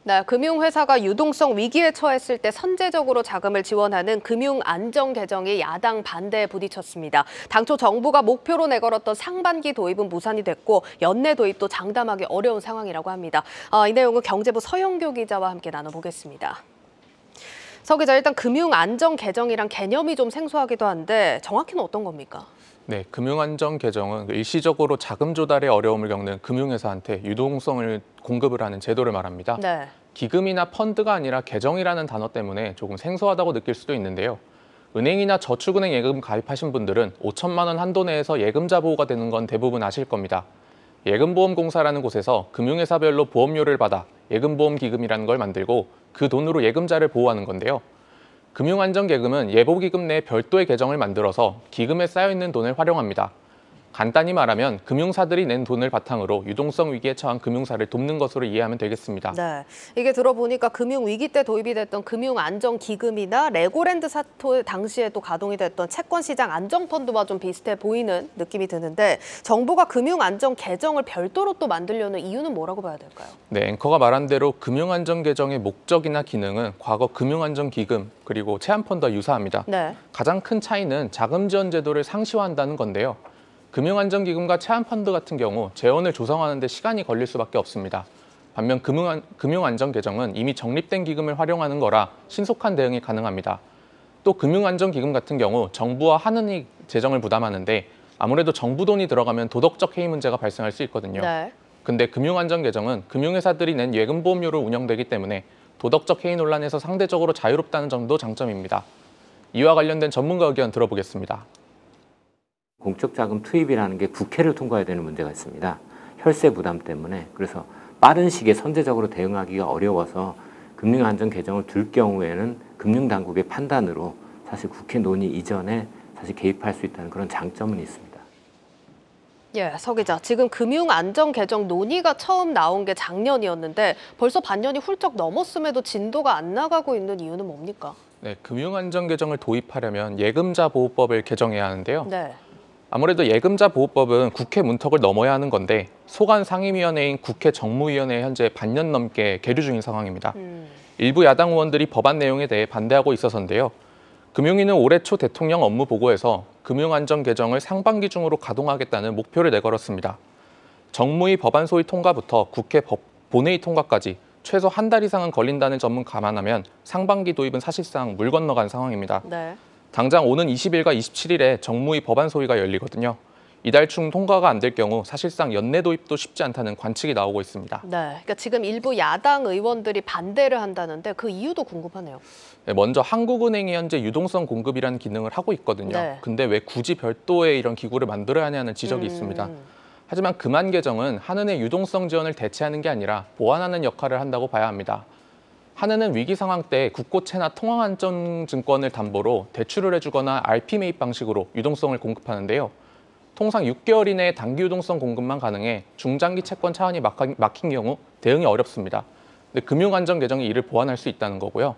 네, 금융회사가 유동성 위기에 처했을 때 선제적으로 자금을 지원하는 금융안정 개정이 야당 반대에 부딪혔습니다. 당초 정부가 목표로 내걸었던 상반기 도입은 무산이 됐고 연내 도입도 장담하기 어려운 상황이라고 합니다. 이 내용은 경제부 서영교 기자와 함께 나눠보겠습니다. 서 기자, 일단 금융안정 개정이란 개념이 좀 생소하기도 한데 정확히는 어떤 겁니까? 네, 금융안정 개정은 일시적으로 자금 조달에 어려움을 겪는 금융회사한테 유동성을 공급을 하는 제도를 말합니다. 네. 기금이나 펀드가 아니라 계정이라는 단어 때문에 조금 생소하다고 느낄 수도 있는데요. 은행이나 저축은행 예금 가입하신 분들은 5천만 원 한도 내에서 예금자 보호가 되는 건 대부분 아실 겁니다. 예금보험공사라는 곳에서 금융회사별로 보험료를 받아 예금보험기금이라는 걸 만들고 그 돈으로 예금자를 보호하는 건데요. 금융안정계금은 예보기금 내 별도의 계정을 만들어서 기금에 쌓여있는 돈을 활용합니다. 간단히 말하면 금융사들이 낸 돈을 바탕으로 유동성 위기에 처한 금융사를 돕는 것으로 이해하면 되겠습니다. 네, 이게 들어보니까 금융위기 때 도입이 됐던 금융안정기금이나 레고랜드 사태 당시에 또 가동이 됐던 채권시장 안정펀드와 좀 비슷해 보이는 느낌이 드는데 정부가 금융안정 개정을 별도로 또 만들려는 이유는 뭐라고 봐야 될까요? 네, 앵커가 말한 대로 금융안정 개정의 목적이나 기능은 과거 금융안정기금 그리고 채권펀드와 유사합니다. 네. 가장 큰 차이는 자금 지원 제도를 상시화한다는 건데요. 금융안정기금과 채권펀드 같은 경우 재원을 조성하는 데 시간이 걸릴 수밖에 없습니다. 반면 금융안정개정은 이미 적립된 기금을 활용하는 거라 신속한 대응이 가능합니다. 또 금융안정기금 같은 경우 정부와 하느니 재정을 부담하는데 아무래도 정부 돈이 들어가면 도덕적 해이 문제가 발생할 수 있거든요. 네. 근데 금융안정개정은 금융회사들이 낸 예금보험료로 운영되기 때문에 도덕적 해이 논란에서 상대적으로 자유롭다는 점도 장점입니다. 이와 관련된 전문가 의견 들어보겠습니다. 공적 자금 투입이라는 게 국회를 통과해야 되는 문제가 있습니다. 혈세 부담 때문에. 그래서 빠른 시기에 선제적으로 대응하기가 어려워서 금융안정 개정을 둘 경우에는 금융당국의 판단으로 사실 국회 논의 이전에 사실 개입할 수 있다는 그런 장점은 있습니다. 예, 서 기자, 지금 금융안정 개정 논의가 처음 나온 게 작년이었는데 벌써 반년이 훌쩍 넘었음에도 진도가 안 나가고 있는 이유는 뭡니까? 네, 금융안정 개정을 도입하려면 예금자 보호법을 개정해야 하는데요. 네. 아무래도 예금자 보호법은 국회 문턱을 넘어야 하는 건데 소관 상임위원회인 국회 정무위원회에 현재 반년 넘게 계류 중인 상황입니다. 일부 야당 의원들이 법안 내용에 대해 반대하고 있어서인데요. 금융위는 올해 초 대통령 업무 보고에서 금융안정 개정을 상반기 중으로 가동하겠다는 목표를 내걸었습니다. 정무위 법안 소위 통과부터 국회 본회의 통과까지 최소 한 달 이상은 걸린다는 점은 감안하면 상반기 도입은 사실상 물 건너간 상황입니다. 네. 당장 오는 20일과 27일에 정무위 법안 소위가 열리거든요. 이달 중 통과가 안 될 경우 사실상 연내 도입도 쉽지 않다는 관측이 나오고 있습니다. 네, 그러니까 지금 일부 야당 의원들이 반대를 한다는데 그 이유도 궁금하네요. 네, 먼저 한국은행이 현재 유동성 공급이라는 기능을 하고 있거든요. 네. 근데 왜 굳이 별도의 이런 기구를 만들어야 하냐는 지적이 있습니다. 하지만 금안 개정은 한은의 유동성 지원을 대체하는 게 아니라 보완하는 역할을 한다고 봐야 합니다. 한은은 위기 상황 때 국고채나 통화안전증권을 담보로 대출을 해주거나 RP 매입 방식으로 유동성을 공급하는데요. 통상 6개월 이내에 단기 유동성 공급만 가능해 중장기 채권 차환이 막힌 경우 대응이 어렵습니다. 근데 금융안정 개정이 이를 보완할 수 있다는 거고요.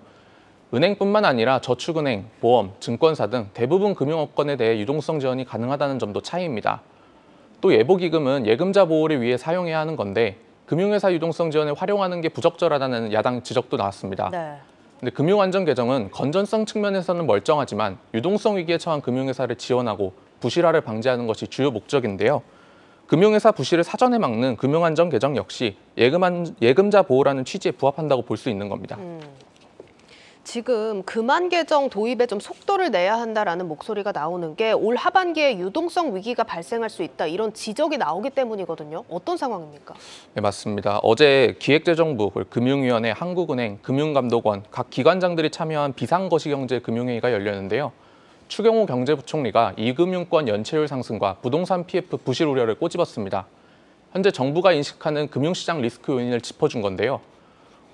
은행뿐만 아니라 저축은행, 보험, 증권사 등 대부분 금융업권에 대해 유동성 지원이 가능하다는 점도 차이입니다. 또 예보기금은 예금자 보호를 위해 사용해야 하는 건데 금융회사 유동성 지원을 활용하는 게 부적절하다는 야당 지적도 나왔습니다. 네. 근데 금융안정 개정은 건전성 측면에서는 멀쩡하지만 유동성 위기에 처한 금융회사를 지원하고 부실화를 방지하는 것이 주요 목적인데요. 금융회사 부실을 사전에 막는 금융안정 개정 역시 예금자 보호라는 취지에 부합한다고 볼 수 있는 겁니다. 지금 금안 개정 도입에 좀 속도를 내야 한다라는 목소리가 나오는 게 올 하반기에 유동성 위기가 발생할 수 있다 이런 지적이 나오기 때문이거든요. 어떤 상황입니까? 네, 맞습니다. 어제 기획재정부, 금융위원회, 한국은행, 금융감독원 각 기관장들이 참여한 비상거시경제금융회의가 열렸는데요. 추경호 경제부총리가 이금융권 연체율 상승과 부동산 PF 부실 우려를 꼬집었습니다. 현재 정부가 인식하는 금융시장 리스크 요인을 짚어준 건데요.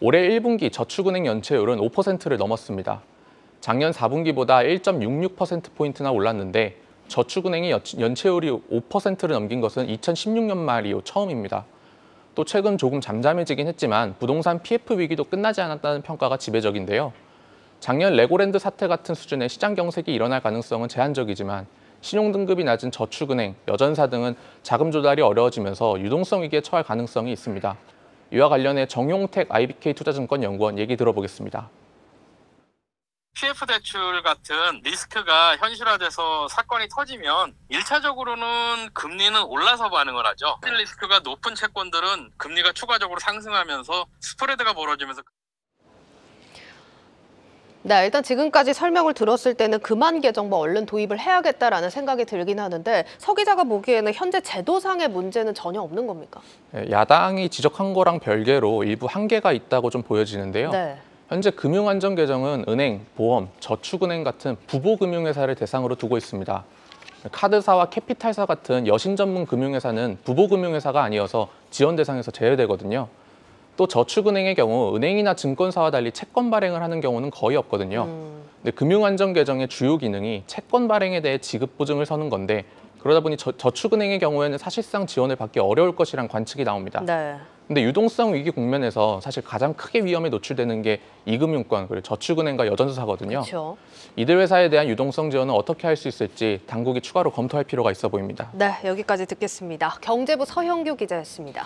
올해 1분기 저축은행 연체율은 5%를 넘었습니다. 작년 4분기보다 1.66%포인트나 올랐는데 저축은행이 연체율이 5%를 넘긴 것은 2016년 말 이후 처음입니다. 또 최근 조금 잠잠해지긴 했지만 부동산 PF 위기도 끝나지 않았다는 평가가 지배적인데요. 작년 레고랜드 사태 같은 수준의 시장 경색이 일어날 가능성은 제한적이지만 신용등급이 낮은 저축은행, 여전사 등은 자금 조달이 어려워지면서 유동성 위기에 처할 가능성이 있습니다. 이와 관련해 정용택 IBK 투자증권 연구원 얘기 들어보겠습니다. PF 대출 같은 리스크가 현실화돼서 사건이 터지면 1차적으로는 금리는 올라서 반응을 하죠. 리스크가 높은 채권들은 금리가 추가적으로 상승하면서 스프레드가 벌어지면서 네, 일단 지금까지 설명을 들었을 때는 금한 계정부 얼른 도입을 해야겠다라는 생각이 들긴 하는데 서 기자가 보기에는 현재 제도상의 문제는 전혀 없는 겁니까? 야당이 지적한 거랑 별개로 일부 한계가 있다고 좀 보여지는데요. 네. 현재 금융안전개정은 은행, 보험, 저축은행 같은 부보금융회사를 대상으로 두고 있습니다. 카드사와 캐피탈사 같은 여신 전문 금융회사는 부보금융회사가 아니어서 지원 대상에서 제외되거든요. 또 저축은행의 경우 은행이나 증권사와 달리 채권 발행을 하는 경우는 거의 없거든요. 근데 금융안전개정의 주요 기능이 채권 발행에 대해 지급 보증을 서는 건데 그러다 보니 저축은행의 경우에는 사실상 지원을 받기 어려울 것이란 관측이 나옵니다. 네. 근데 유동성 위기 국면에서 사실 가장 크게 위험에 노출되는 게 이금융권, 그리고 저축은행과 여전사거든요. 그렇죠. 이들 회사에 대한 유동성 지원은 어떻게 할 수 있을지 당국이 추가로 검토할 필요가 있어 보입니다. 네, 여기까지 듣겠습니다. 경제부 서형규 기자였습니다.